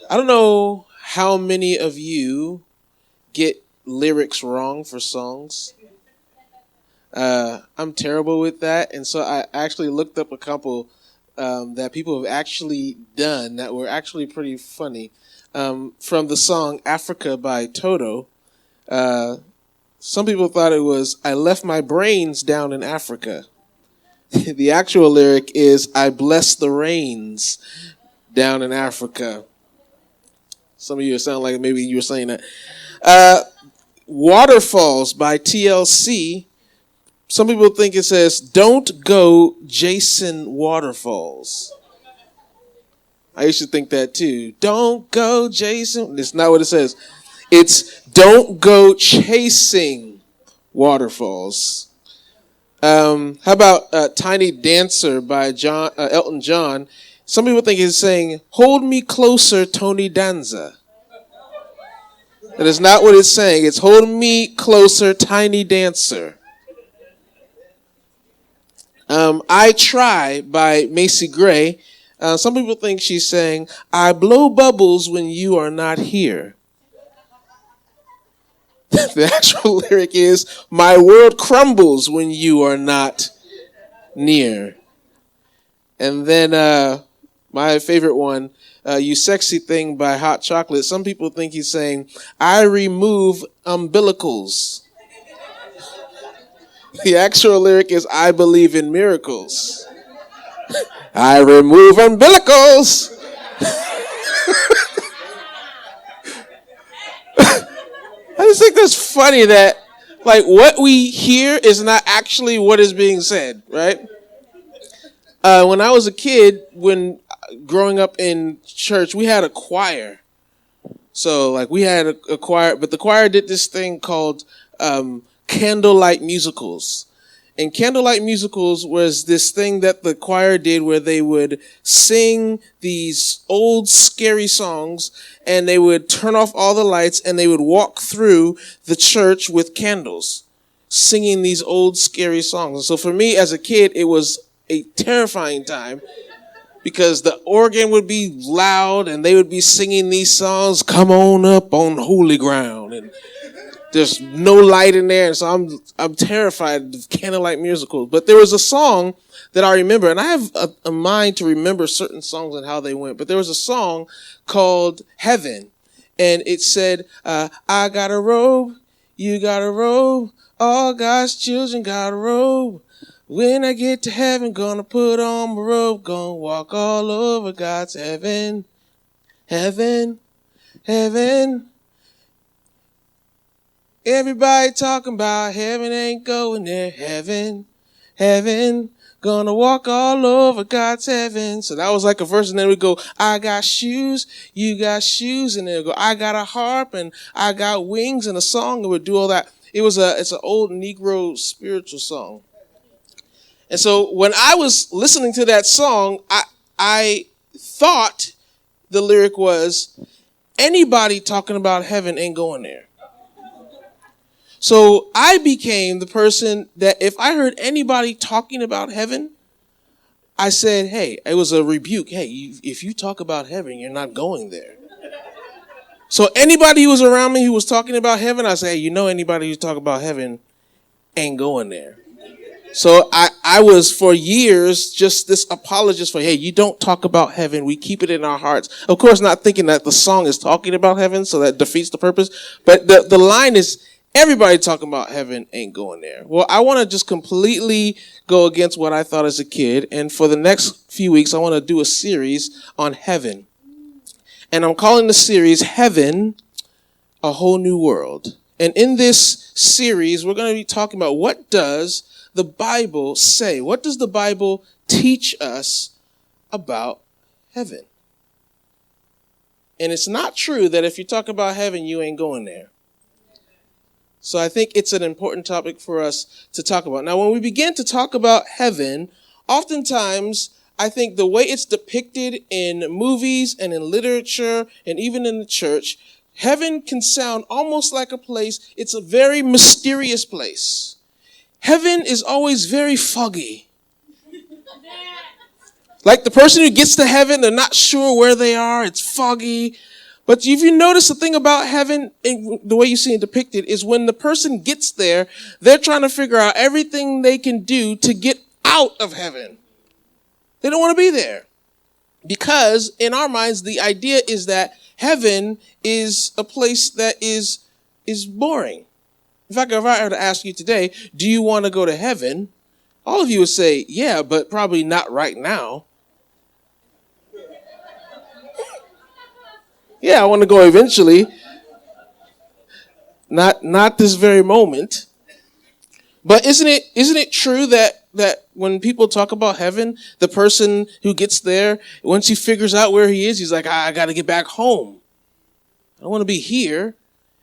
I don't know how many of you get lyrics wrong for songs. I'm terrible with that, and so I actually looked up a couple that people have actually done that were actually pretty funny. From the song "Africa" by Toto, uh, some people thought it was "I left my brains down in Africa." The actual lyric is "I bless the rains down in Africa." Some of you sound like maybe you were saying that. Uh, Waterfalls by TLC. Some people think it says, "Don't go Jason Waterfalls." I used to think that too. Don't go Jason. It's not what it says. It's "Don't go chasing waterfalls." How about "Tiny Dancer" by Elton John? Some people think it's saying, "Hold me closer, Tony Danza." That is not what it's saying. It's "Hold me closer, Tiny Dancer." "I Try" by Macy Gray. Some people think she's saying, "I blow bubbles when you are not here." The actual lyric is, "My world crumbles when you are not near." And then my favorite one, "You Sexy Thing" by Hot Chocolate. Some people think he's saying, "I remove umbilicals." The actual lyric is, "I believe in miracles. I remove umbilicals." I just think that's funny that, like, what we hear is not actually what is being said, right? When I was a kid, when growing up in church, we had a choir. So, like, we had a choir, but the choir did this thing called candlelight musicals. And candlelight musicals was this thing that the choir did where they would sing these old scary songs and they would turn off all the lights and they would walk through the church with candles singing these old scary songs. And so for me as a kid, it was a terrifying time because the organ would be loud and they would be singing these songs, "Come on up on holy ground," and there's no light in there, and so I'm terrified of candlelight musicals. But there was a song that I remember, and I have a mind to remember certain songs and how they went. But there was a song called "Heaven," and it said, "I got a robe, you got a robe, all God's children got a robe. When I get to heaven, gonna put on my robe, gonna walk all over God's heaven, heaven, heaven." Everybody talking about heaven, ain't going there. Heaven, heaven, gonna walk all over God's heaven. So that was like a verse, and then we go, "I got shoes, you got shoes," and then we go, "I got a harp and I got wings," and a song that would do all that. It's an old Negro spiritual song. And so when I was listening to that song, I thought the lyric was, "Anybody talking about heaven ain't going there." So I became the person that if I heard anybody talking about heaven, I said, "Hey," it was a rebuke. "Hey, if you talk about heaven, you're not going there." So anybody who was around me who was talking about heaven, I say, "Hey, anybody who's talking about heaven ain't going there." So I was for years just this apologist for, "Hey, you don't talk about heaven. We keep it in our hearts." Of course, not thinking that the song is talking about heaven, so that defeats the purpose. But the line is, "Everybody talking about heaven ain't going there." Well, I want to just completely go against what I thought as a kid. And for the next few weeks, I want to do a series on heaven. And I'm calling the series "Heaven, a Whole New World." And in this series, we're going to be talking about, what does the Bible say? What does the Bible teach us about heaven? And it's not true that if you talk about heaven, you ain't going there. So I think it's an important topic for us to talk about. Now, when we begin to talk about heaven, oftentimes I think the way it's depicted in movies and in literature and even in the church, heaven can sound almost like a place. It's a very mysterious place. Heaven is always very foggy. Like the person who gets to heaven, they're not sure where they are. It's foggy. But if you notice the thing about heaven, and the way you see it depicted, is when the person gets there, they're trying to figure out everything they can do to get out of heaven. They don't want to be there. Because in our minds, the idea is that heaven is a place that is boring. In fact, if I were to ask you today, do you want to go to heaven? All of you would say, yeah, but probably not right now. Yeah, I want to go eventually. Not this very moment. But isn't it true that when people talk about heaven, the person who gets there, once he figures out where he is, he's like, I got to get back home. I don't want to be here.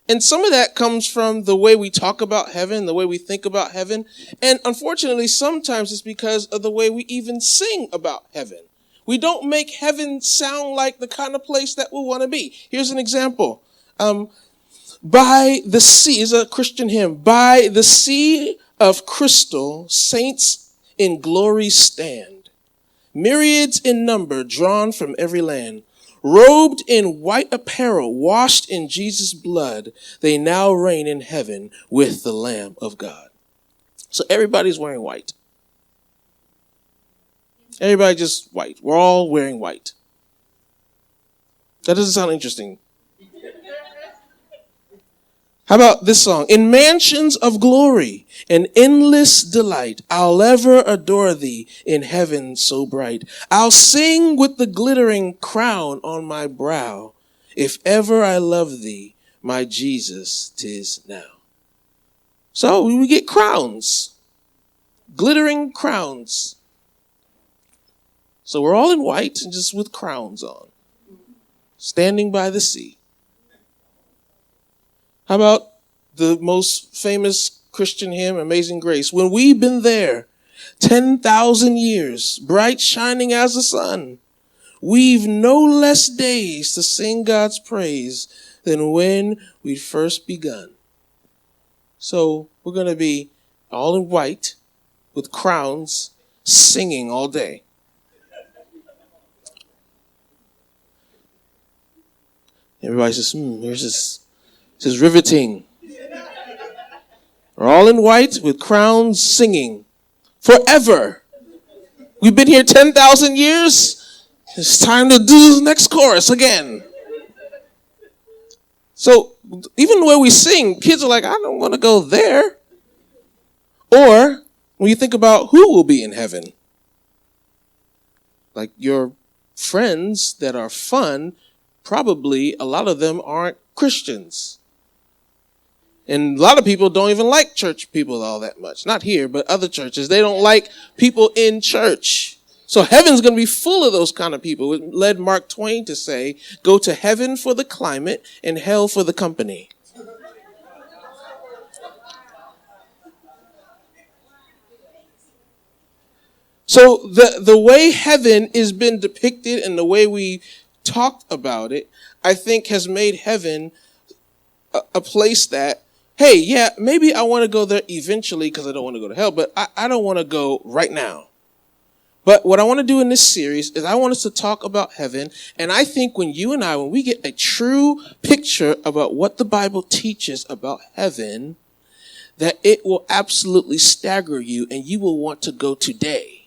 And some of that comes from the way we talk about heaven, the way we think about heaven. And unfortunately, sometimes it's because of the way we even sing about heaven. We don't make heaven sound like the kind of place that we want to be. Here's an example. By the sea is a Christian hymn. By the sea of crystal, saints in glory stand. Myriads in number, drawn from every land. Robed in white apparel, washed in Jesus' blood, they now reign in heaven with the Lamb of God. So everybody's wearing white. Everybody just white. We're all wearing white. That doesn't sound interesting. How about this song? In mansions of glory and endless delight, I'll ever adore thee in heaven so bright. I'll sing with the glittering crown on my brow. If ever I love thee, my Jesus, 'tis now. So we get crowns. Glittering crowns. So we're all in white and just with crowns on. Standing by the sea. How about the most famous Christian hymn, Amazing Grace? When we've been there 10,000 years, bright shining as the sun, we've no less days to sing God's praise than when we first begun. So we're going to be all in white with crowns, singing all day. Everybody says, this is riveting. We're all in white with crowns singing forever. We've been here 10,000 years. It's time to do the next chorus again. So even the way we sing, kids are like, I don't want to go there. Or when you think about who will be in heaven, like your friends that are fun, probably a lot of them aren't Christians. And a lot of people don't even like church people all that much. Not here, but other churches. They don't like people in church. So heaven's going to be full of those kind of people. It led Mark Twain to say, go to heaven for the climate and hell for the company. So the way heaven has been depicted and the way we talked about it, I think has made heaven a place that, hey, yeah, maybe I want to go there eventually because I don't want to go to hell, but I don't want to go right now. But what I want to do in this series is I want us to talk about heaven. And I think when we get a true picture about what the Bible teaches about heaven, that it will absolutely stagger you and you will want to go today.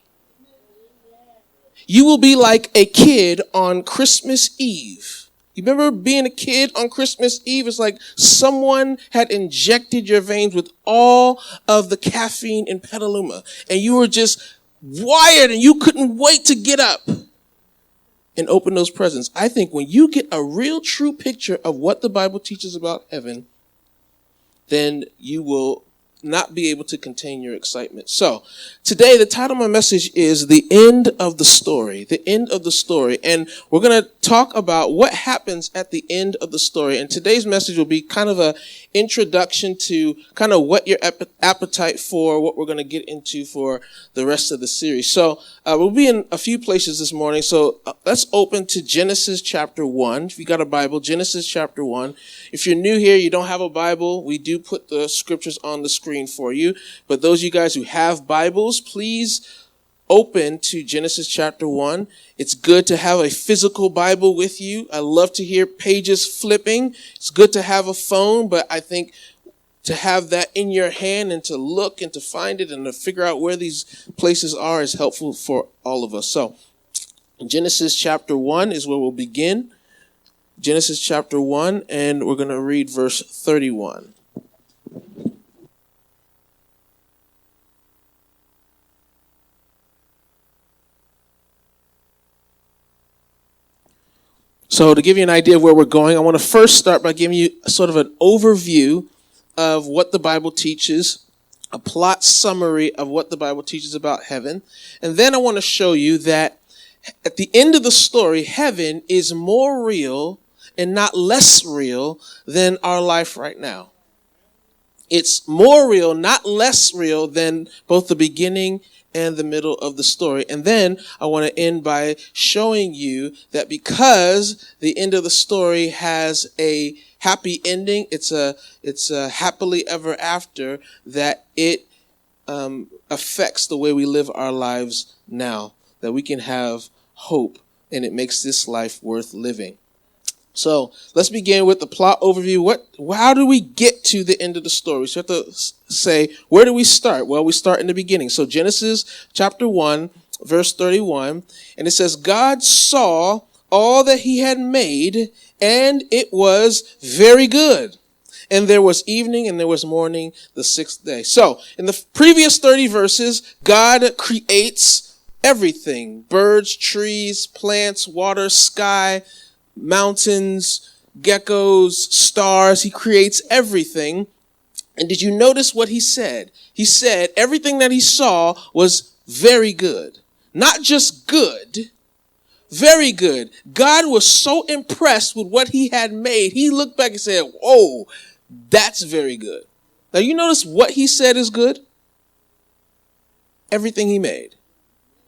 You will be like a kid on Christmas Eve. You remember being a kid on Christmas Eve? It's like someone had injected your veins with all of the caffeine in Petaluma. And you were just wired and you couldn't wait to get up and open those presents. I think when you get a real true picture of what the Bible teaches about heaven, then you will not be able to contain your excitement. So today, the title of my message is The End of the Story. The End of the Story. And we're going to talk about what happens at the end of the story. And today's message will be kind of a introduction to kind of what your appetite for what we're going to get into for the rest of the series. So we'll be in a few places this morning. So let's open to Genesis chapter 1. If you got a Bible, Genesis chapter 1. If you're new here, you don't have a Bible, we do put the scriptures on the screen for you. But those of you guys who have Bibles, please open to Genesis chapter 1. It's good to have a physical Bible with you. I love to hear pages flipping. It's good to have a phone, but I think to have that in your hand and to look and to find it and to figure out where these places are is helpful for all of us. So Genesis chapter 1 is where we'll begin. Genesis chapter 1, and we're going to read verse 31. So to give you an idea of where we're going, I want to first start by giving you sort of an overview of what the Bible teaches, a plot summary of what the Bible teaches about heaven. And then I want to show you that at the end of the story, heaven is more real and not less real than our life right now. It's more real, not less real than both the beginning and the middle of the story. And then I want to end by showing you that because the end of the story has a happy ending, it's a happily ever after, that it affects the way we live our lives now, that we can have hope, and it makes this life worth living. So let's begin with the plot overview. How do we get to the end of the story? So you have to say, where do we start? Well, we start in the beginning. So Genesis chapter 1, verse 31, and it says, God saw all that he had made, and it was very good. And there was evening and there was morning the sixth day. So in the previous 30 verses, God creates everything: birds, trees, plants, water, sky, mountains, geckos, stars. He creates everything. And did you notice what he said? He said everything that he saw was very good. Not just good, very good. God was so impressed with what he had made. He looked back and said, whoa, that's very good. Now you notice what he said is good? Everything he made.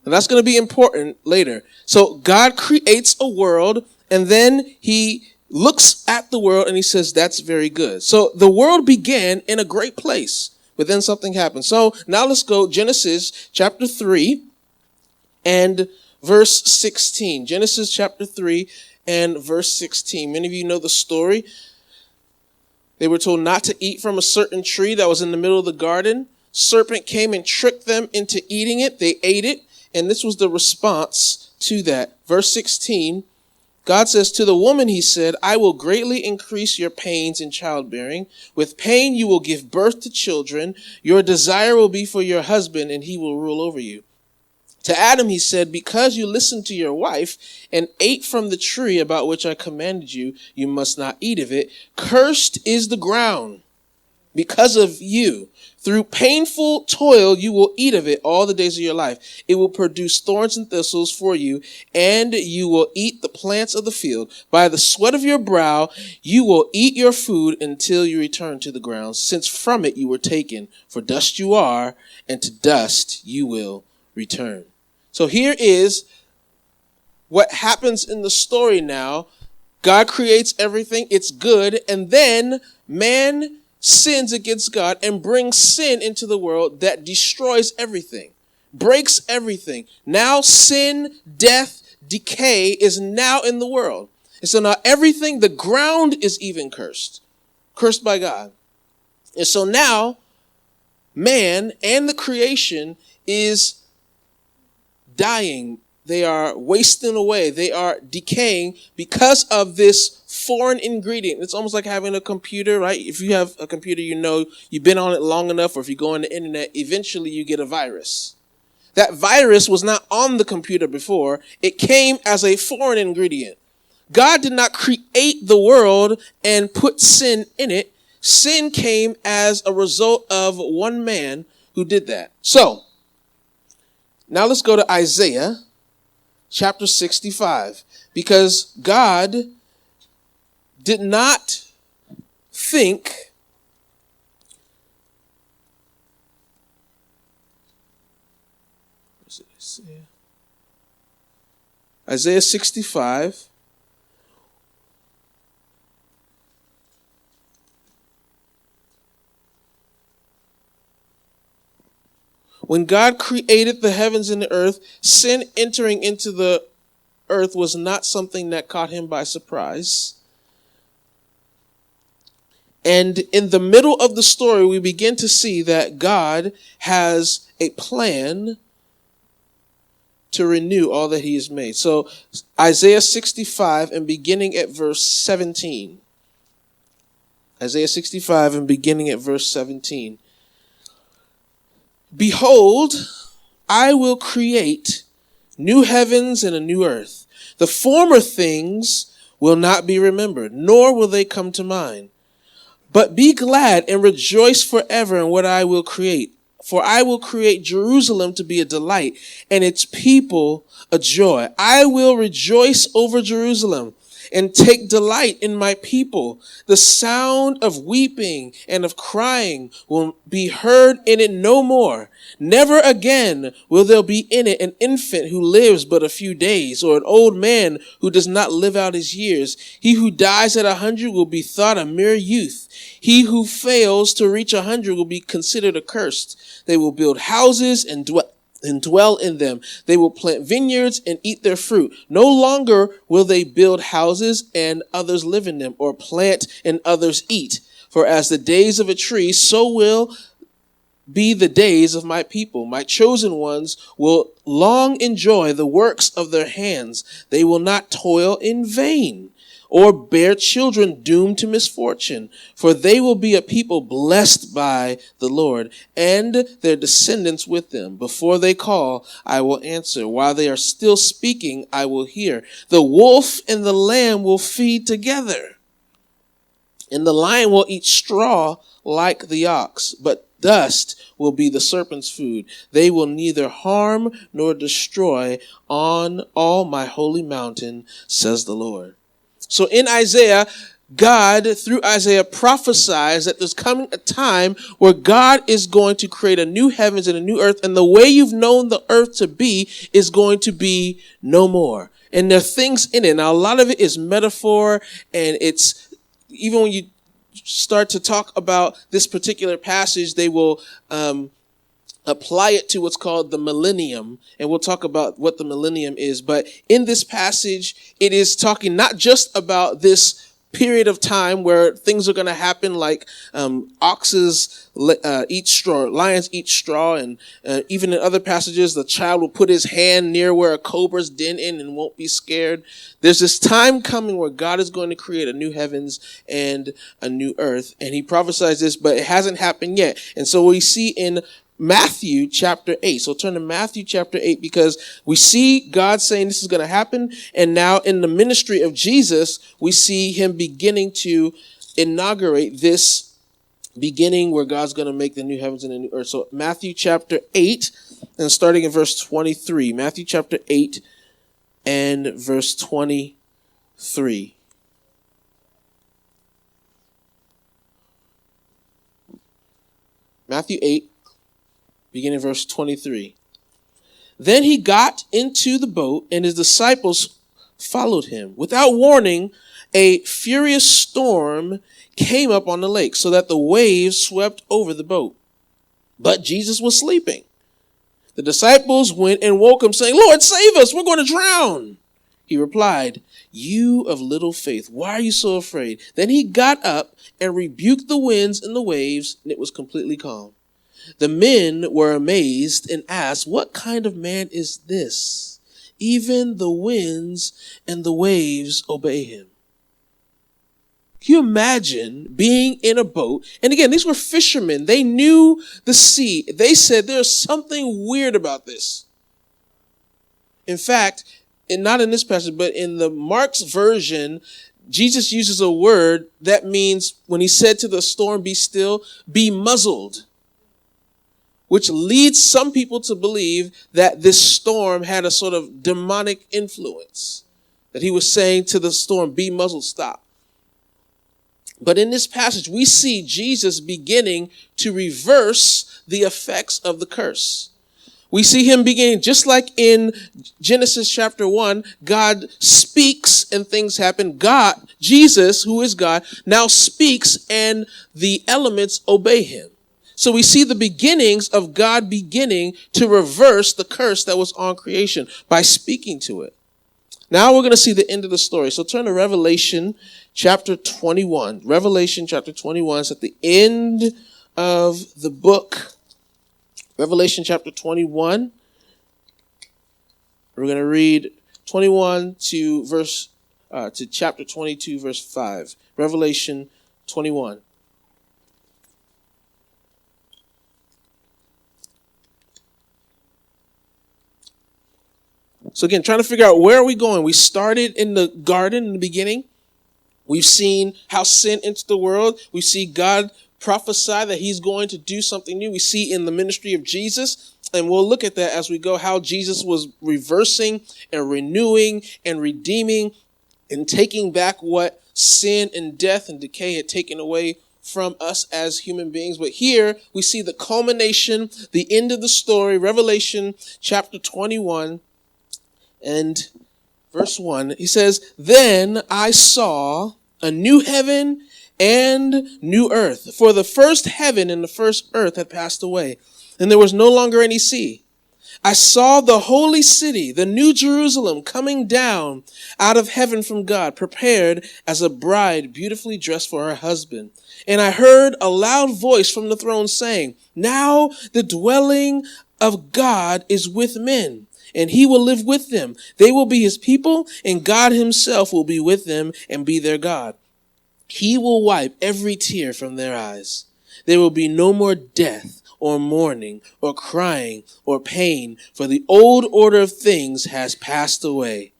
And that's going to be important later. So God creates a world, and then he looks at the world and he says, that's very good. So the world began in a great place, but then something happened. So now let's go Genesis chapter 3 and verse 16. Genesis chapter 3 and verse 16. Many of you know the story. They were told not to eat from a certain tree that was in the middle of the garden. Serpent came and tricked them into eating it. They ate it. And this was the response to that. Verse 16, God says, to the woman, he said, I will greatly increase your pains in childbearing. With pain you will give birth to children. Your desire will be for your husband, and he will rule over you. To Adam he said, because you listened to your wife and ate from the tree about which I commanded you, you must not eat of it. Cursed is the ground because of you. Through painful toil, you will eat of it all the days of your life. It will produce thorns and thistles for you, and you will eat the plants of the field. By the sweat of your brow, you will eat your food until you return to the ground, since from it you were taken. For dust you are, and to dust you will return. So here is what happens in the story now. God creates everything. It's good. And then man sins against God and brings sin into the world that destroys everything, breaks everything. Now sin, death, decay is now in the world. And so now everything, the ground is even cursed by God. And so now man and the creation is dying. They are wasting away. They are decaying because of this foreign ingredient. It's almost like having a computer, right? If you have a computer, you know you've been on it long enough, or if you go on the internet, eventually you get a virus. That virus was not on the computer before. It came as a foreign ingredient. God did not create the world and put sin in it. Sin came as a result of one man who did that. So, now let's go to Isaiah chapter 65, because God did not think Isaiah 65 When God created the heavens and the earth, sin entering into the earth was not something that caught him by surprise. And in the middle of the story, we begin to see that God has a plan to renew all that he has made. So Isaiah 65 and beginning at verse 17. Isaiah 65 and beginning at verse 17. Behold, I will create new heavens and a new earth. The former things will not be remembered, nor will they come to mind. But be glad and rejoice forever in what I will create. For I will create Jerusalem to be a delight and its people a joy. I will rejoice over Jerusalem and take delight in my people. The sound of weeping and of crying will be heard in it no more. Never again will there be in it an infant who lives but a few days, or an old man who does not live out his years. He who dies at 100 will be thought a mere youth. He who fails to reach 100 will be considered accursed. They will build houses and dwell in them. They will plant vineyards and eat their fruit. No longer will they build houses and others live in them, or plant and others eat. For as the days of a tree, so will be the days of my people. My chosen ones will long enjoy the works of their hands. They will not toil in vain or bear children doomed to misfortune, for they will be a people blessed by the Lord, and their descendants with them. Before they call, I will answer. While they are still speaking, I will hear. The wolf and the lamb will feed together, and the lion will eat straw like the ox, but dust will be the serpent's food. They will neither harm nor destroy on all my holy mountain, says the Lord. So in Isaiah, God, through Isaiah, prophesies that there's coming a time where God is going to create a new heavens and a new earth, and the way you've known the earth to be is going to be no more. And there are things in it. Now, a lot of it is metaphor, and it's, even when you start to talk about this particular passage, they will apply it to what's called the millennium, and we'll talk about what the millennium is. But in this passage, it is talking not just about this period of time where things are going to happen, like oxes eat straw, lions eat straw, and even in other passages, the child will put his hand near where a cobra's den in and won't be scared. There's this time coming where God is going to create a new heavens and a new earth, and he prophesies this, but it hasn't happened yet. And so we see in Matthew chapter 8. So turn to Matthew chapter 8, because we see God saying this is going to happen. And now in the ministry of Jesus, we see him beginning to inaugurate this beginning where God's going to make the new heavens and the new earth. So Matthew chapter 8, and starting in verse 23. Matthew chapter 8 and verse 23. Matthew 8. Beginning verse 23. Then he got into the boat, and his disciples followed him. Without warning, a furious storm came up on the lake, so that the waves swept over the boat. But Jesus was sleeping. The disciples went and woke him, saying, "Lord, save us, we're going to drown." He replied, "You of little faith, why are you so afraid?" Then he got up and rebuked the winds and the waves, and it was completely calm. The men were amazed and asked, "What kind of man is this? Even the winds and the waves obey him." Can you imagine being in a boat? And again, these were fishermen. They knew the sea. They said there's something weird about this. In fact, and not in this passage, but in the Mark's version, Jesus uses a word that means, when he said to the storm, "Be still," be muzzled, which leads some people to believe that this storm had a sort of demonic influence, that he was saying to the storm, "Be muzzled, stop." But in this passage, we see Jesus beginning to reverse the effects of the curse. We see him beginning, just like in Genesis chapter 1, God speaks and things happen. God, Jesus, who is God, now speaks and the elements obey him. So we see the beginnings of God beginning to reverse the curse that was on creation by speaking to it. Now we're going to see the end of the story. So turn to Revelation chapter 21. Revelation chapter 21 is at the end of the book. Revelation chapter 21. We're going to read 21 to chapter 22, verse 5. Revelation 21. So again, trying to figure out where are we going. We started in the garden in the beginning. We've seen how sin entered the world. We see God prophesy that he's going to do something new. We see in the ministry of Jesus, and we'll look at that as we go, how Jesus was reversing and renewing and redeeming and taking back what sin and death and decay had taken away from us as human beings. But here we see the culmination, the end of the story, Revelation chapter 21 and verse 1. He says, "Then I saw a new heaven and new earth, for the first heaven and the first earth had passed away, and there was no longer any sea. I saw the holy city, the new Jerusalem, coming down out of heaven from God, prepared as a bride beautifully dressed for her husband. And I heard a loud voice from the throne saying, 'Now the dwelling of God is with men, and he will live with them. They will be his people, and God himself will be with them and be their God. He will wipe every tear from their eyes. There will be no more death or mourning or crying or pain, for the old order of things has passed away.'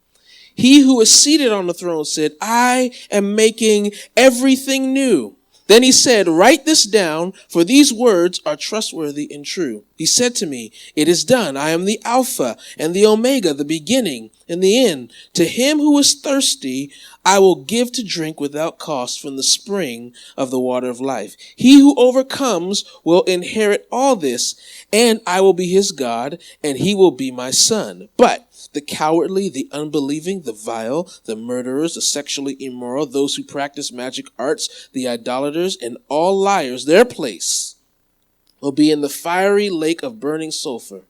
He who is seated on the throne said, 'I am making everything new.' Then he said, 'Write this down, for these words are trustworthy and true.' He said to me, 'It is done. I am the Alpha and the Omega, the beginning and the end. To him who is thirsty, I will give to drink without cost from the spring of the water of life. He who overcomes will inherit all this, and I will be his God, and he will be my son. But the cowardly, the unbelieving, the vile, the murderers, the sexually immoral, those who practice magic arts, the idolaters, and all liars, their place will be in the fiery lake of burning sulfur.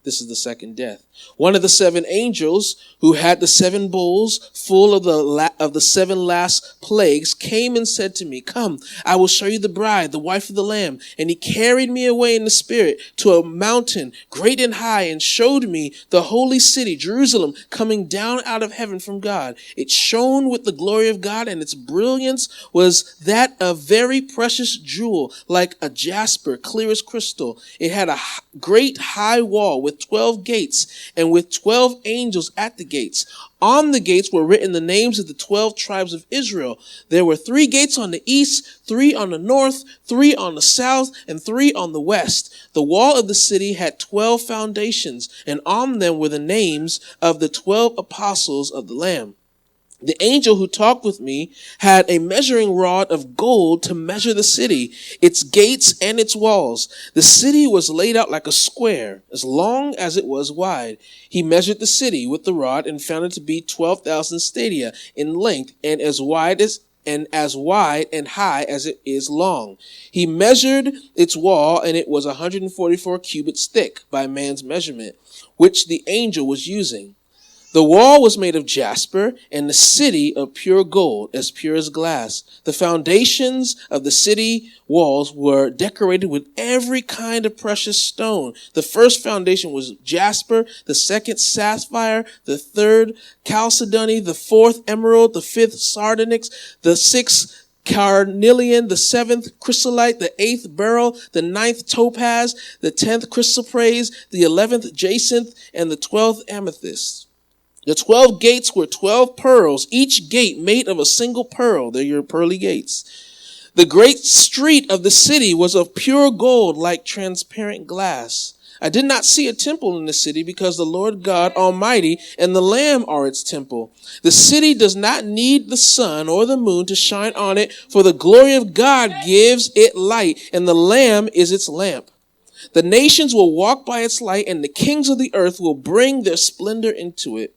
This is the second death. One of the seven angels who had the seven bowls full of the seven last plagues came and said to me, 'Come, I will show you the bride, the wife of the Lamb.' And he carried me away in the spirit to a mountain great and high, and showed me the holy city, Jerusalem, coming down out of heaven from God. It shone with the glory of God, and its brilliance was that of very precious jewel, like a jasper, clear as crystal. It had a great high wall with 12 gates, and with 12 angels at the gates. On the gates were written the names of the 12 tribes of Israel. There were 3 gates on the east, 3 on the north, 3 on the south, and 3 on the west. The wall of the city had 12 foundations, and on them were the names of the 12 apostles of the Lamb. The angel who talked with me had a measuring rod of gold to measure the city, its gates and its walls. The city was laid out like a square, as long as it was wide. He measured the city with the rod and found it to be 12,000 stadia in length, and as wide and high as it is long. He measured its wall, and it was 144 cubits thick by man's measurement, which the angel was using. The wall was made of jasper, and the city of pure gold, as pure as glass. The foundations of the city walls were decorated with every kind of precious stone. The first foundation was jasper, the second sapphire, the third chalcedony, the fourth emerald, the fifth sardonyx, the sixth carnelian, the seventh chrysolite, the eighth beryl, the ninth topaz, the 10th chrysoprase, the 11th jacinth, and the 12th amethyst. The 12 gates were 12 pearls, each gate made of a single pearl. They're your pearly gates. The great street of the city was of pure gold, like transparent glass. I did not see a temple in the city, because the Lord God Almighty and the Lamb are its temple. The city does not need the sun or the moon to shine on it, for the glory of God gives it light, and the Lamb is its lamp. The nations will walk by its light, and the kings of the earth will bring their splendor into it.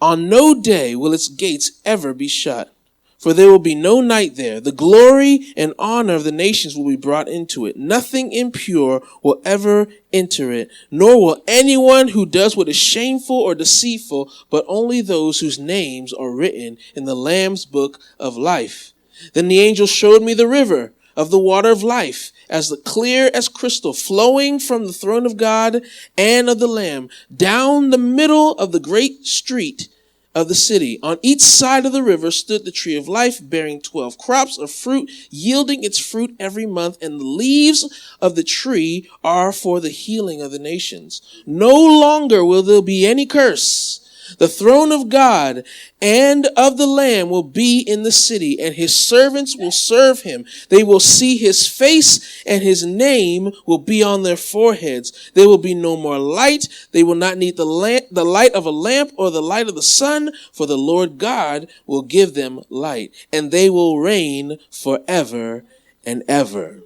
On no day will its gates ever be shut. For there will be no night there. The glory and honor of the nations will be brought into it. Nothing impure will ever enter it, nor will anyone who does what is shameful or deceitful, but only those whose names are written in the Lamb's book of life. Then the angel showed me the river of the water of life, as clear as crystal, flowing from the throne of God and of the Lamb, down the middle of the great street of the city. On each side of the river stood the tree of life, bearing 12 crops of fruit, yielding its fruit every month, and the leaves of the tree are for the healing of the nations. No longer will there be any curse. The throne of God and of the Lamb will be in the city, and his servants will serve him. They will see his face, and his name will be on their foreheads. There will be no more light. They will not need the light of a lamp or the light of the sun, for the Lord God will give them light, and they will reign forever and ever.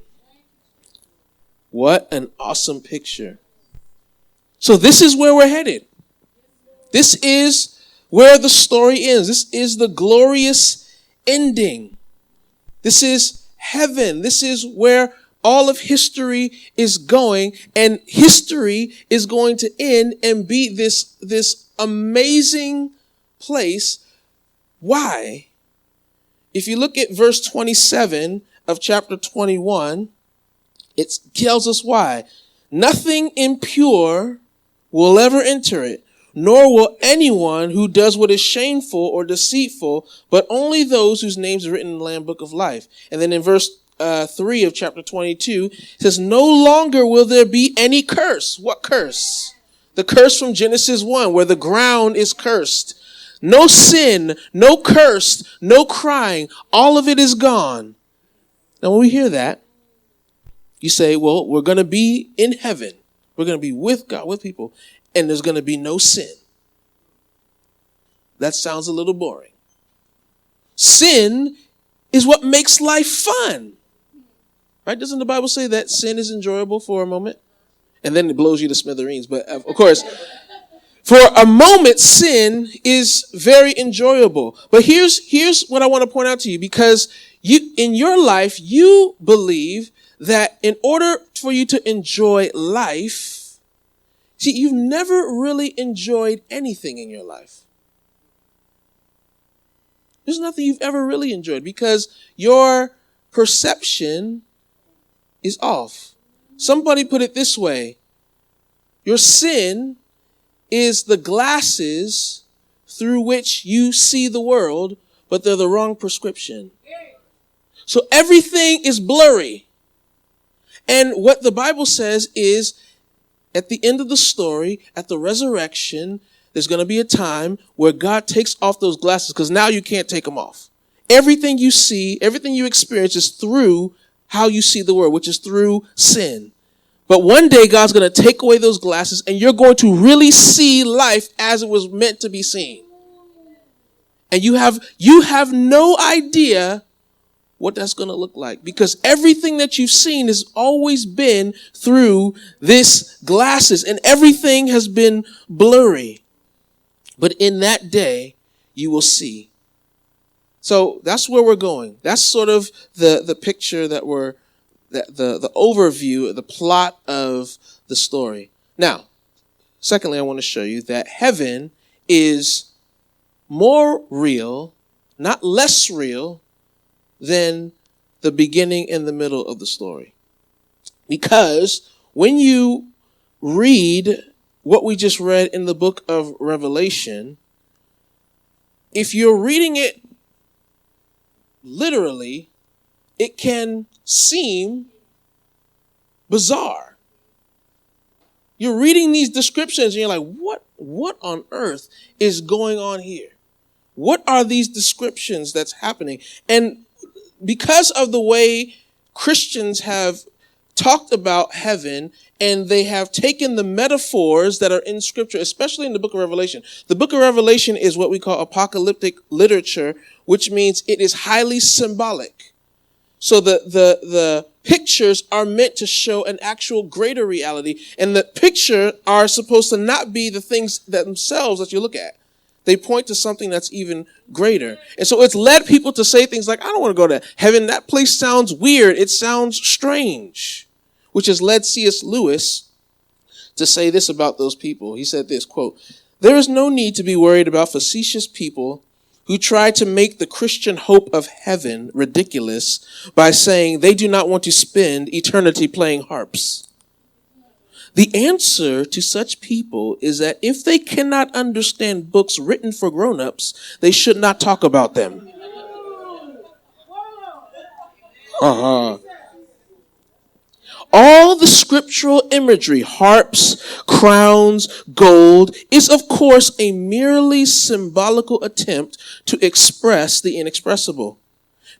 What an awesome picture. So this is where we're headed. This is where the story ends. This is the glorious ending. This is heaven. This is where all of history is going, and history is going to end and be this amazing place. Why? If you look at verse 27 of chapter 21, it tells us why. Nothing impure will ever enter it, nor will anyone who does what is shameful or deceitful, but only those whose names are written in the Lamb book of life. And then in verse 3 of chapter 22, it says, no longer will there be any curse. What curse? The curse from Genesis 1, where the ground is cursed. No sin, no curse, no crying. All of it is gone. Now when we hear that, you say, well, we're going to be in heaven. We're going to be with God, with people. And there's going to be no sin. That sounds a little boring. Sin is what makes life fun. Right? Doesn't the Bible say that sin is enjoyable for a moment? And then it blows you to smithereens. But of course, for a moment, sin is very enjoyable. But here's what I want to point out to you, because in your life, you believe that in order for you to enjoy life, see, you've never really enjoyed anything in your life. There's nothing you've ever really enjoyed because your perception is off. Somebody put it this way. Your sin is the glasses through which you see the world, but they're the wrong prescription. So everything is blurry. And what the Bible says is, at the end of the story, at the resurrection, there's going to be a time where God takes off those glasses, because now you can't take them off. Everything you see, everything you experience is through how you see the world, which is through sin. But one day God's going to take away those glasses, and you're going to really see life as it was meant to be seen. And you have no idea what that's going to look like, because everything that you've seen has always been through this glasses, and everything has been blurry. But in that day, you will see. So that's where we're going. That's sort of the picture that the overview, the plot of the story. Now, secondly, I want to show you that heaven is more real, not less real, than the beginning and the middle of the story. Because when you read what we just read in the book of Revelation, if you're reading it literally, it can seem bizarre. You're reading these descriptions and you're like, what on earth is going on here? What are these descriptions that's happening? And because of the way Christians have talked about heaven, and they have taken the metaphors that are in Scripture, especially in the book of Revelation. The book of Revelation is what we call apocalyptic literature, which means it is highly symbolic. So the pictures are meant to show an actual greater reality, and the picture are supposed to not be the things themselves that you look at. They point to something that's even greater. And so it's led people to say things like, I don't want to go to heaven. That place sounds weird. It sounds strange, which has led C.S. Lewis to say this about those people. He said this, quote, "There is no need to be worried about facetious people who try to make the Christian hope of heaven ridiculous by saying they do not want to spend eternity playing harps. The answer to such people is that if they cannot understand books written for grown-ups, they should not talk about them." All the scriptural imagery, harps, crowns, gold, is of course a merely symbolical attempt to express the inexpressible.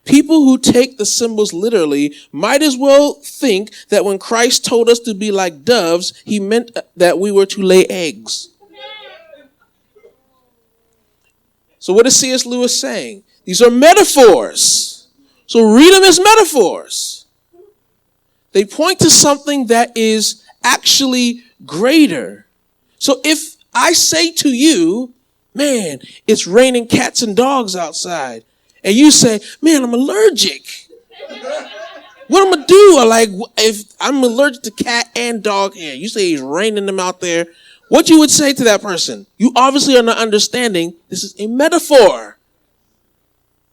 People who take the symbols literally might as well think that when Christ told us to be like doves, he meant that we were to lay eggs. So what is C.S. Lewis saying? These are metaphors. So read them as metaphors. They point to something that is actually greater. So if I say to you, man, it's raining cats and dogs outside, and you say, man, I'm allergic. What am I going to do? Or like, if I'm allergic to cat and dog hair, you say it's raining them out there. What you would say to that person? You obviously are not understanding this is a metaphor.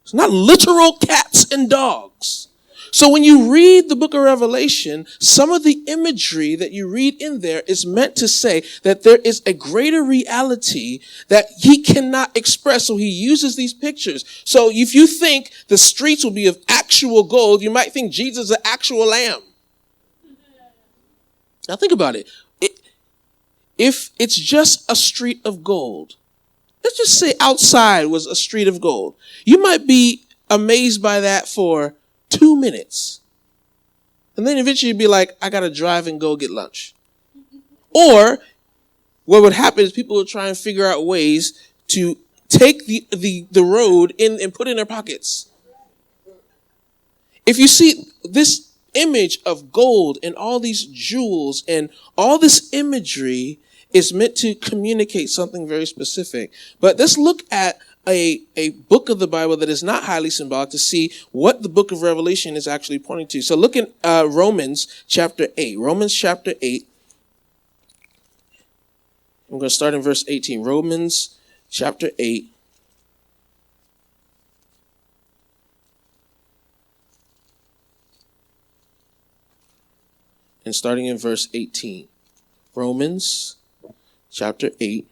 It's not literal cats and dogs. So when you read the book of Revelation, some of the imagery that you read in there is meant to say that there is a greater reality that he cannot express. So he uses these pictures. So if you think the streets will be of actual gold, you might think Jesus is an actual lamb. Now think about it. If it's just a street of gold, let's just say outside was a street of gold, you might be amazed by that for 2 minutes. And then eventually you'd be like, I got to drive and go get lunch. Or what would happen is people would try and figure out ways to take the road in and put it in their pockets. If you see this image of gold and all these jewels and all this imagery is meant to communicate something very specific. But let's look at a book of the Bible that is not highly symbolic to see what the book of Revelation is actually pointing to. So look at Romans chapter 8. Romans chapter 8. I'm going to start in verse 18. Romans chapter 8. And starting in verse 18. Romans chapter 8.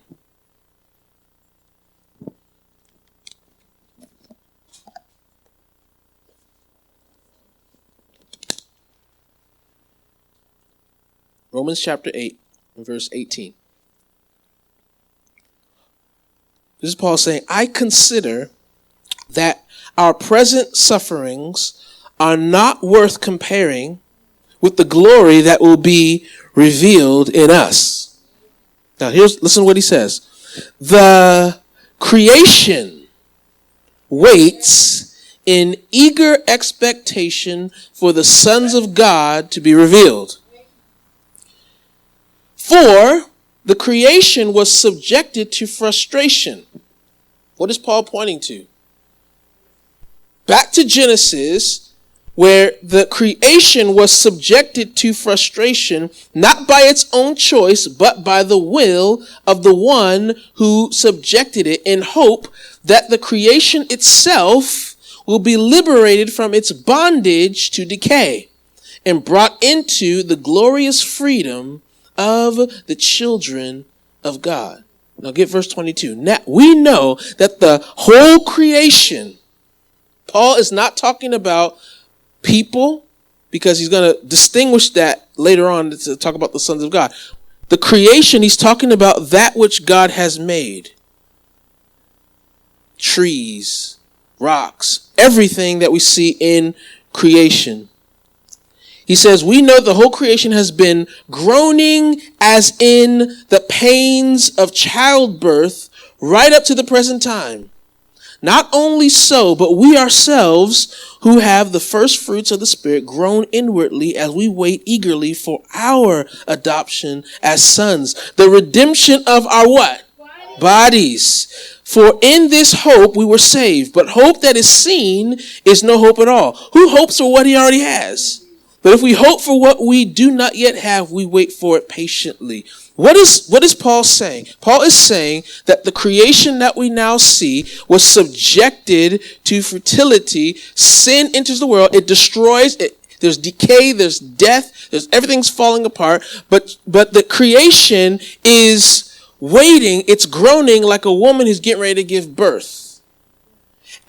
Romans chapter 8 and verse 18. This is Paul saying, I consider that our present sufferings are not worth comparing with the glory that will be revealed in us. Now listen to what he says. The creation waits in eager expectation for the sons of God to be revealed. For the creation was subjected to frustration. What is Paul pointing to? Back to Genesis, where the creation was subjected to frustration, not by its own choice, but by the will of the one who subjected it, in hope that the creation itself will be liberated from its bondage to decay and brought into the glorious freedom of the children of God. Now get verse 22. Now we know that the whole creation, Paul is not talking about people, because he's going to distinguish that later on to talk about the sons of God. The creation, he's talking about that which God has made. Trees, rocks, everything that we see in creation. He says, we know the whole creation has been groaning as in the pains of childbirth right up to the present time. Not only so, but we ourselves who have the first fruits of the Spirit groan inwardly as we wait eagerly for our adoption as sons, the redemption of our what? Bodies. For in this hope we were saved. But hope that is seen is no hope at all. Who hopes for what he already has? But if we hope for what we do not yet have, we wait for it patiently. What is Paul saying? Paul is saying that the creation that we now see was subjected to fertility. Sin enters the world. It destroys it. There's decay. There's death. Everything's falling apart. But the creation is waiting. It's groaning like a woman who's getting ready to give birth.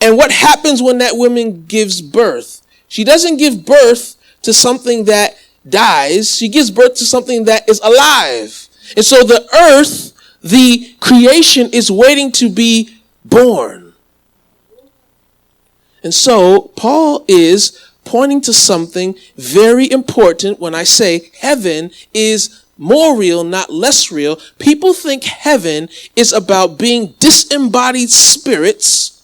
And what happens when that woman gives birth? She doesn't give birth to something that dies. She gives birth to something that is alive. And so the earth, the creation, is waiting to be born. And so Paul is pointing to something very important when I say heaven is more real, not less real. People think heaven is about being disembodied spirits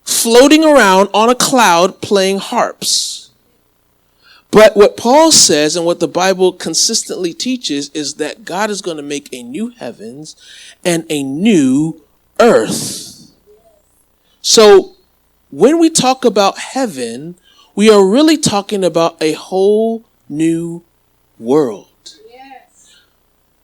floating around on a cloud playing harps. But what Paul says and what the Bible consistently teaches is that God is going to make a new heavens and a new earth. So when we talk about heaven, we are really talking about a whole new world.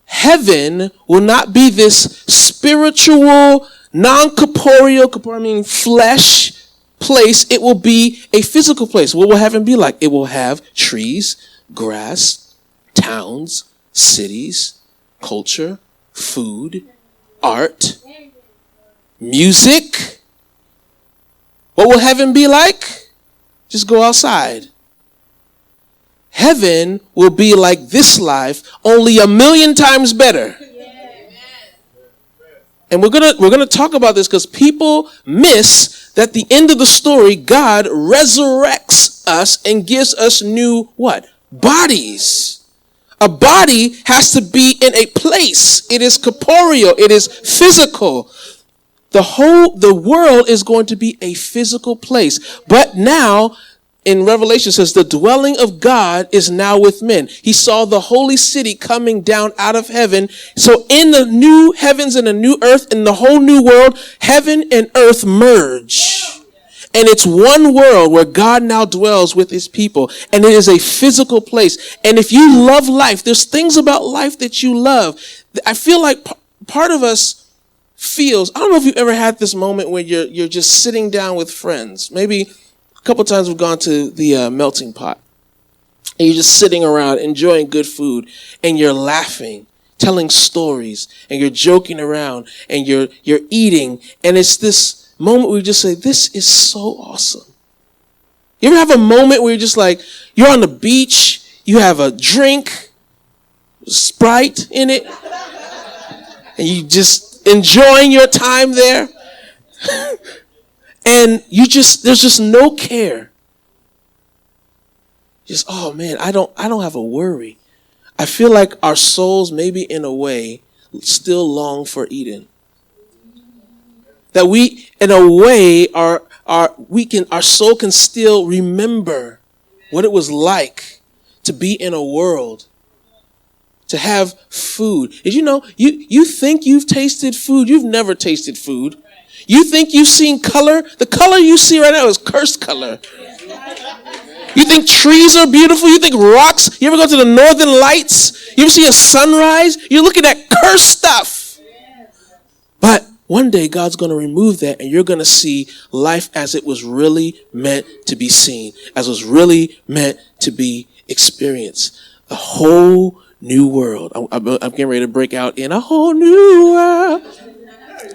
Heaven will not be this spiritual, non-corporeal, flesh place. It will be a physical place. What will heaven be like? It will have trees, grass, towns, cities, culture, food, art, music. What will heaven be like? Just go outside. Heaven will be like this life, only 1,000,000 times better. And we're gonna talk about this because people miss that at the end of the story, God resurrects us and gives us new what? Bodies. A body has to be in a place. It is corporeal. It is physical. The world is going to be a physical place. But now, in Revelation it says the dwelling of God is now with men. He saw the holy city coming down out of heaven. So in the new heavens and the new earth, in the whole new world, heaven and earth merge. And it's one world where God now dwells with his people. And it is a physical place. And if you love life, there's things about life that you love. I feel like part of us feels, I don't know if you've ever had this moment where you're just sitting down with friends. Maybe a couple times we've gone to the melting pot, and you're just sitting around enjoying good food, and you're laughing, telling stories, and you're joking around, and you're eating, and it's this moment where you just say, this is so awesome. You ever have a moment where you're just like, you're on the beach, you have a drink, Sprite in it, and you just enjoying your time there? And there's just no care. Just, oh man, I don't have a worry. I feel like our souls maybe in a way still long for Eden. That we, in a way, our soul can still remember what it was like to be in a world, to have food. Did you know, you think you've tasted food? You've never tasted food. You think you've seen color? The color you see right now is cursed color. You think trees are beautiful? You think rocks? You ever go to the northern lights? You ever see a sunrise? You're looking at cursed stuff. But one day God's going to remove that and you're going to see life as it was really meant to be seen, as it was really meant to be experienced. A whole new world. I'm getting ready to break out in a whole new world.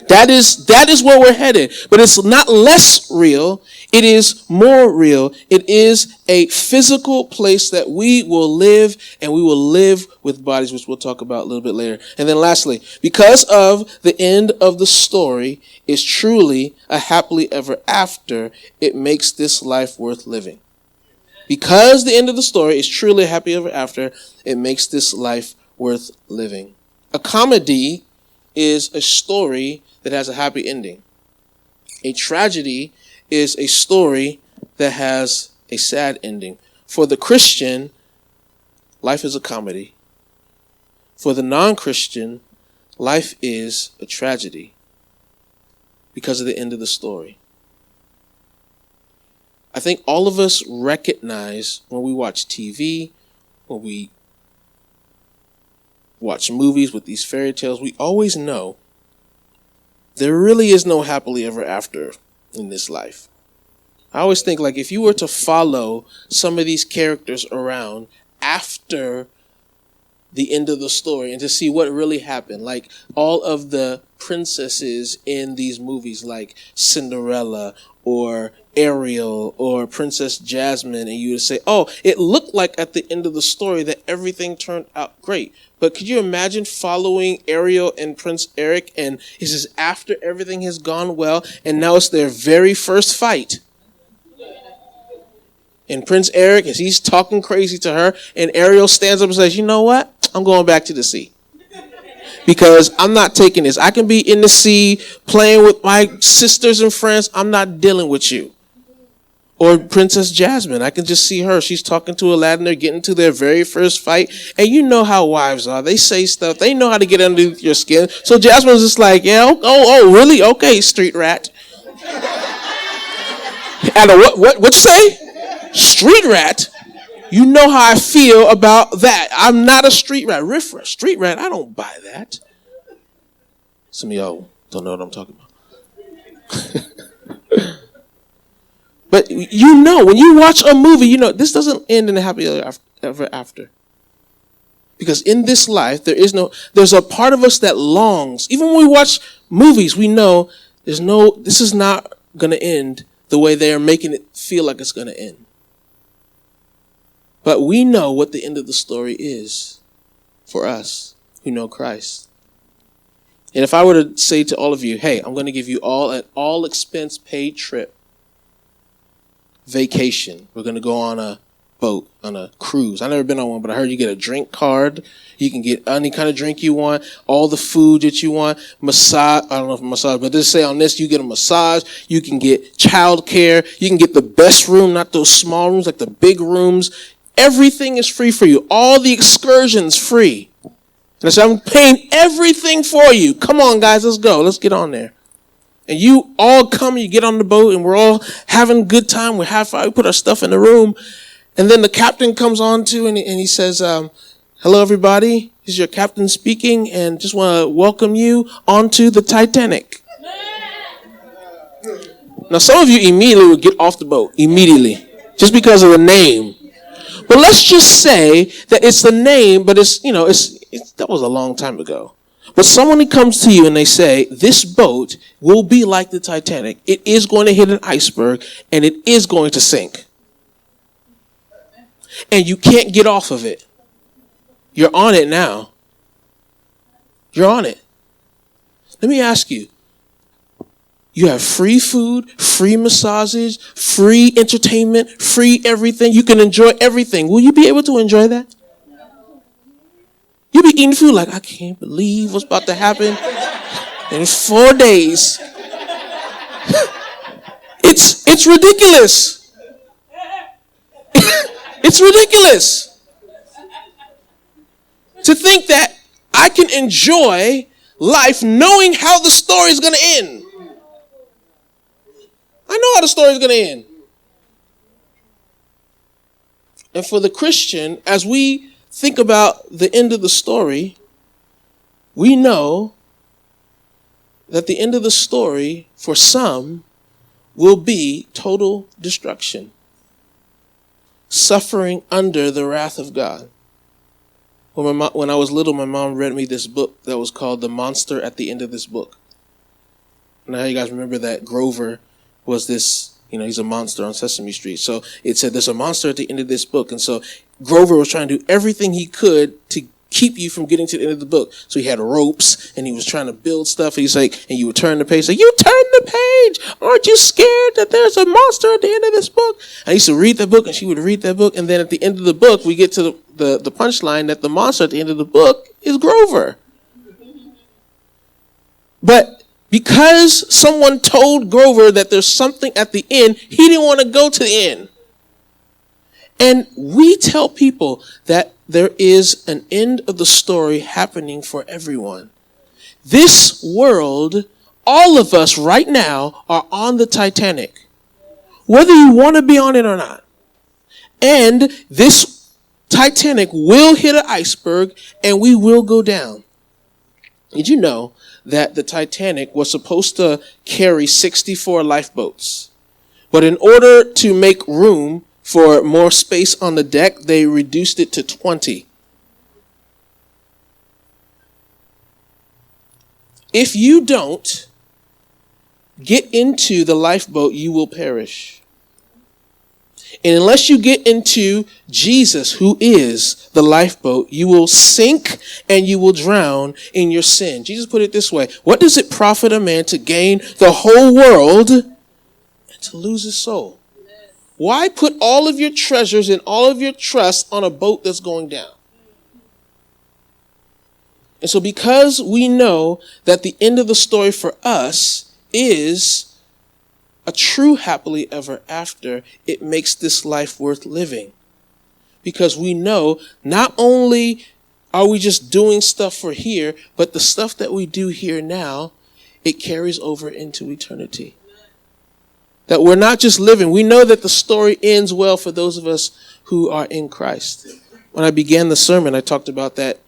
That is where we're headed. But it's not less real. It is more real. It is a physical place that we will live, and we will live with bodies, which we'll talk about a little bit later. And then lastly, because of the end of the story is truly a happily ever after, it makes this life worth living. Because the end of the story is truly a happy ever after, it makes this life worth living. A comedy is a story that has a happy ending. A tragedy is a story that has a sad ending. For the Christian, life is a comedy. For the non-Christian, life is a tragedy. because of the end of the story. I think all of us recognize when we watch TV, when we watch movies with these fairy tales, we always know there really is no happily ever after in this life. I always think, like, if you were to follow some of these characters around after the end of the story and to see what really happened, like all of the princesses in these movies, like Cinderella or Ariel or Princess Jasmine, and you would say, oh, it looked like at the end of the story that everything turned out great. But could you imagine following Ariel and Prince Eric, and this is after everything has gone well, and now it's their very first fight. And Prince Eric, as he's talking crazy to her, and Ariel stands up and says, you know what? I'm going back to the sea. Because I'm not taking this. I can be in the sea playing with my sisters and friends. I'm not dealing with you. Or Princess Jasmine. I can just see her. She's talking to Aladdin. They're getting to their very first fight. And you know how wives are. They say stuff. They know how to get underneath your skin. So Jasmine's just like, yeah, oh, really? Okay, street rat. And what you say? Street rat? You know how I feel about that. I'm not a street rat. Riff-raff, street rat, I don't buy that. Some of y'all don't know what I'm talking about. But you know, when you watch a movie, you know, this doesn't end in a happy ever after. Because in this life, there's a part of us that longs. Even when we watch movies, we know this is not going to end the way they are making it feel like it's going to end. But we know what the end of the story is for us who know Christ. And if I were to say to all of you, hey, I'm going to give you all an all-expense paid trip, vacation. We're going to go on a boat, on a cruise. I've never been on one, but I heard you get a drink card. You can get any kind of drink you want, all the food that you want, massage. I don't know if massage, but just say on this, you get a massage. You can get childcare. You can get the best room, not those small rooms, like the big rooms. Everything is free for you. All the excursions free. And so I'm paying everything for you. Come on, guys, let's go. Let's get on there. And you all come, you get on the boat, and we're all having a good time. We put our stuff in the room. And then the captain comes on too, and he says, hello, everybody. This is your captain speaking, and just want to welcome you onto the Titanic. Now, some of you immediately would get off the boat, immediately, just because of the name. But let's just say that it's the name, but that was a long time ago. But someone comes to you and they say, this boat will be like the Titanic. It is going to hit an iceberg and it is going to sink. And you can't get off of it. You're on it now. You're on it. Let me ask you. You have free food, free massages, free entertainment, free everything. You can enjoy everything. Will you be able to enjoy that? You'll be eating food like, I can't believe what's about to happen in 4 days. It's ridiculous. It's ridiculous to think that I can enjoy life knowing how the story is going to end. I know how the story is going to end. And for the Christian, as we think about the end of the story, we know that the end of the story, for some, will be total destruction. Suffering under the wrath of God. When I was little, my mom read me this book that was called The Monster at the End of This Book. Now you guys remember that Grover was this, he's a monster on Sesame Street. So it said there's a monster at the end of this book. And so Grover was trying to do everything he could to keep you from getting to the end of the book. So he had ropes and he was trying to build stuff. He's like, and you would turn the page. Like, you turn the page. Aren't you scared that there's a monster at the end of this book? I used to read that book and she would read that book. And then at the end of the book, we get to the punchline that the monster at the end of the book is Grover. But because someone told Grover that there's something at the end, he didn't want to go to the end. And we tell people that there is an end of the story happening for everyone. This world all of us right now are on the Titanic, whether you want to be on it or not. And this Titanic will hit an iceberg and we will go down. Did you know that the Titanic was supposed to carry 64 lifeboats? But in order to make room for more space on the deck, they reduced it to 20. If you don't get into the lifeboat, you will perish. And unless you get into Jesus, who is the lifeboat, you will sink and you will drown in your sin. Jesus put it this way: what does it profit a man to gain the whole world and to lose his soul? Why put all of your treasures and all of your trust on a boat that's going down? And so because we know that the end of the story for us is a true happily ever after, it makes this life worth living. Because we know not only are we just doing stuff for here, but the stuff that we do here now, it carries over into eternity. That we're not just living. We know that the story ends well for those of us who are in Christ. When I began the sermon, I talked about that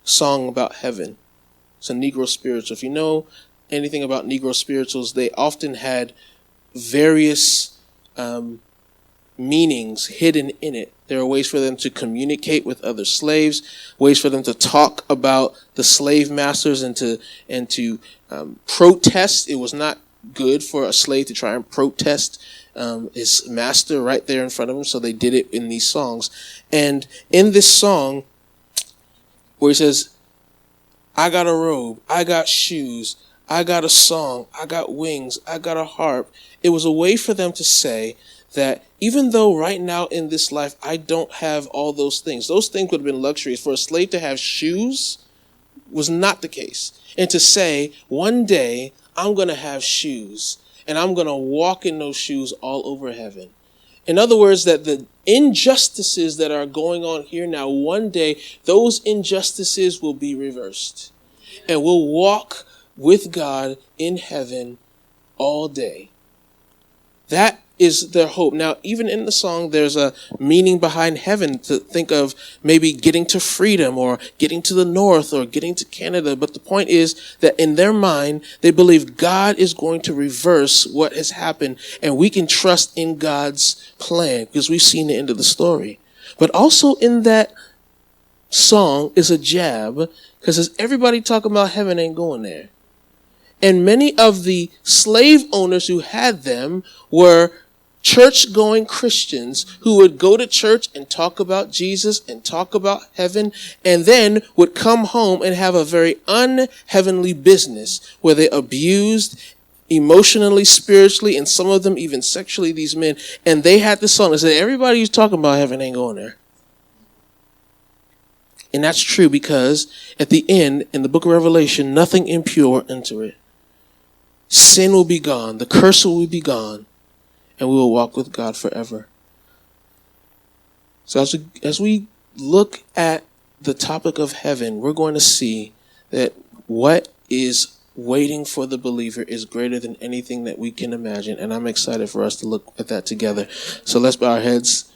song about heaven. It's a Negro spiritual. If you know anything about Negro spirituals, they often had various meanings hidden in it. There are ways for them to communicate with other slaves, ways for them to talk about the slave masters and to protest. It was not good for a slave to try and protest his master right there in front of him, so they did it in these songs. And in this song, where he says, I got a robe, I got shoes, I got a song, I got wings, I got a harp. It was a way for them to say that even though right now in this life I don't have all those things would have been luxuries. For a slave to have shoes was not the case. And to say, one day I'm going to have shoes and I'm going to walk in those shoes all over heaven. In other words, that the injustices that are going on here now, one day those injustices will be reversed. And we'll walk with God in heaven all day. That is their hope. Now, even in the song, there's a meaning behind heaven to think of maybe getting to freedom or getting to the north or getting to Canada. But the point is that in their mind, they believe God is going to reverse what has happened. And we can trust in God's plan because we've seen the end of the story. But also in that song is a jab, because everybody talking about heaven ain't going there. And many of the slave owners who had them were church-going Christians who would go to church and talk about Jesus and talk about heaven, and then would come home and have a very unheavenly business where they abused emotionally, spiritually, and some of them even sexually these men. And they had this song that said, everybody who's talking about heaven ain't going there. And that's true because at the end, in the book of Revelation, nothing impure will enter it. Sin will be gone. The curse will be gone. And we will walk with God forever. So as we look at the topic of heaven, we're going to see that what is waiting for the believer is greater than anything that we can imagine. And I'm excited for us to look at that together. So let's bow our heads.